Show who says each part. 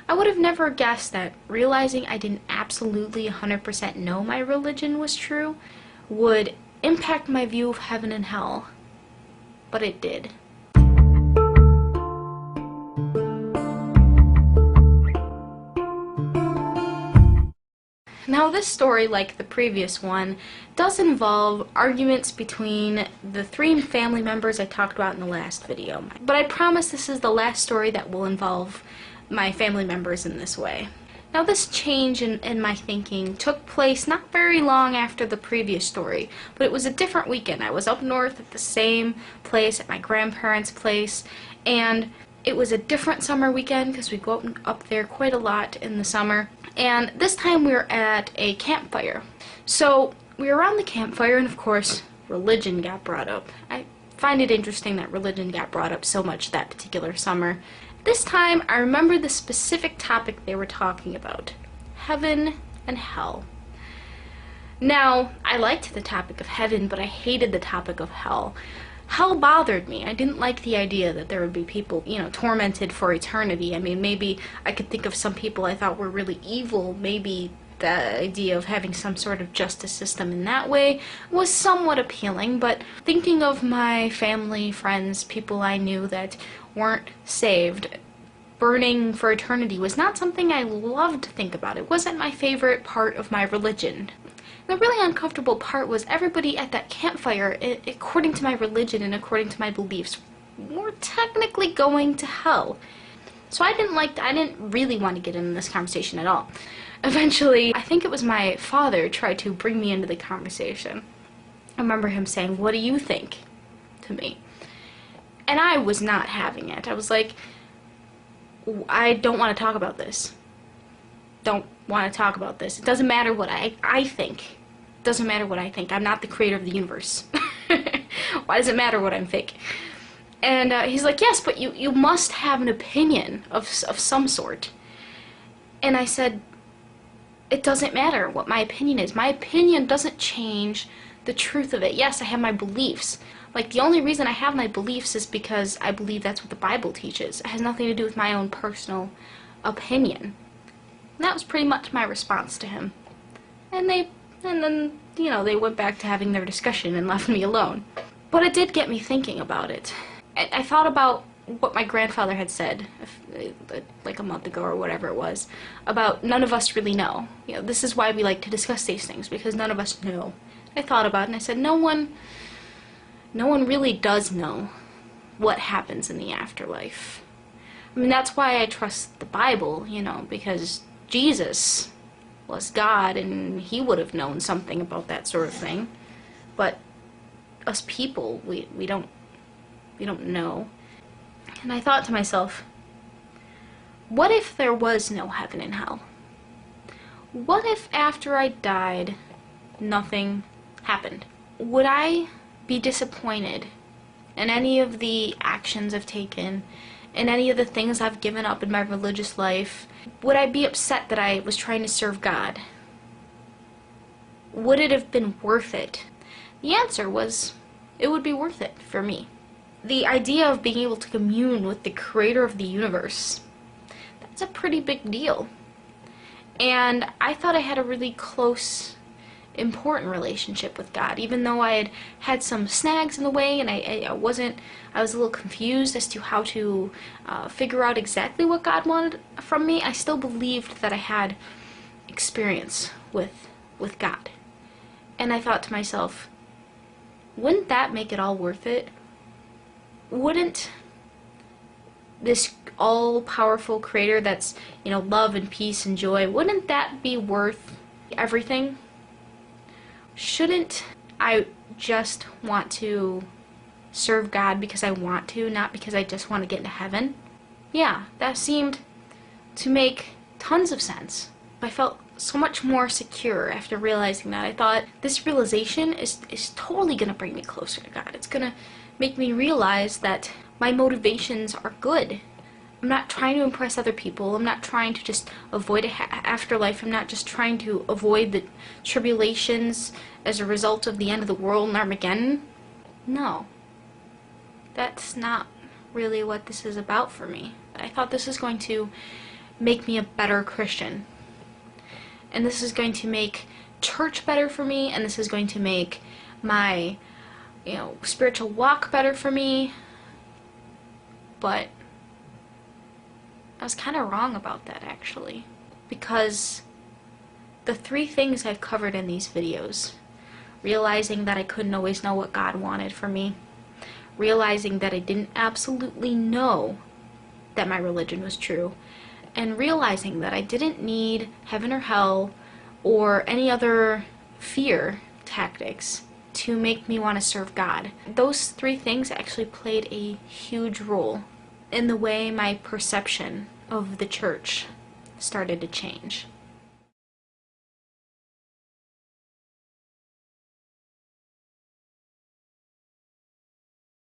Speaker 1: I would have never guessed that realizing I didn't absolutely 100% know my religion was true would impact my view of heaven and hell. But it did. Now this story, like the previous one, does involve arguments between the 3 family members I talked about in the last video. But I promise this is the last story that will involve my family members in this way. Now this change in my thinking took place not very long after the previous story, but it was a different weekend. I was up north at the same place, at my grandparents' place, and it was a different summer weekend because we go up there quite a lot in the summer. And this time we were at a campfire. So we were around the campfire, and of course religion got brought up. I find it interesting that religion got brought up so much that particular summer. This time I remember the specific topic they were talking about: heaven and hell. Now, I liked the topic of heaven, but I hated the topic of hell. Hell bothered me. I didn't like the idea that there would be people, tormented for eternity. I mean, maybe I could think of some people I thought were really evil. Maybe the idea of having some sort of justice system in that way was somewhat appealing, but thinking of my family, friends, people I knew that weren't saved, burning for eternity was not something I loved to think about. It wasn't my favorite part of my religion. The really uncomfortable part was everybody at that campfire, according to my religion and according to my beliefs, were technically going to hell. So I didn't really want to get into this conversation at all. Eventually, I think it was my father tried to bring me into the conversation. I remember him saying, "What do you think?" to me. And I was not having it. I was like, I don't want to talk about this. Don't want to talk about this. It doesn't matter what I think. It doesn't matter what I think. I'm not the creator of the universe. Why does it matter what I'm thinking? And he's like, yes, but you must have an opinion of some sort. And I said, it doesn't matter what my opinion is. My opinion doesn't change the truth of it. Yes, I have my beliefs. Like, the only reason I have my beliefs is because I believe that's what the Bible teaches. It has nothing to do with my own personal opinion. And that was pretty much my response to him. And then, they went back to having their discussion and left me alone. But it did get me thinking about it. I thought about what my grandfather had said, like a month ago or whatever it was, about none of us really know. This is why we like to discuss these things, because none of us know. I thought about it and I said, no one really does know what happens in the afterlife. I mean, that's why I trust the Bible, because Jesus was God and he would have known something about that sort of thing. But us people, we don't know. And I thought to myself, what if there was no heaven and hell? What if after I died, nothing happened? Would I be disappointed in any of the actions I've taken, in any of the things I've given up in my religious life? Would I be upset that I was trying to serve God? Would it have been worth it? The answer was, it would be worth it for me. The idea of being able to commune with the creator of the universe, that's a pretty big deal. And I thought I had a really close, important relationship with God, even though I had had some snags in the way and I was a little confused as to how to figure out exactly what God wanted from me. I still believed that I had experience with God. And I thought to myself, wouldn't that make it all worth it? Wouldn't this all-powerful creator that's, love and peace and joy, wouldn't that be worth everything? Shouldn't I just want to serve God because I want to, not because I just want to get into heaven? Yeah, that seemed to make tons of sense. I felt so much more secure after realizing that. I thought, this realization is totally going to bring me closer to God. It's going to make me realize that my motivations are good. I'm not trying to impress other people. I'm not trying to just avoid an afterlife. I'm not just trying to avoid the tribulations as a result of the end of the world and Armageddon. No. That's not really what this is about for me. I thought this is going to make me a better Christian. And this is going to make church better for me, and this is going to make my, spiritual walk better for me. But I was kind of wrong about that, actually. Because the 3 things I've covered in these videos, realizing that I couldn't always know what God wanted for me, realizing that I didn't absolutely know that my religion was true, and realizing that I didn't need heaven or hell or any other fear tactics to make me want to serve God. Those 3 things actually played a huge role in the way my perception of the church started to change.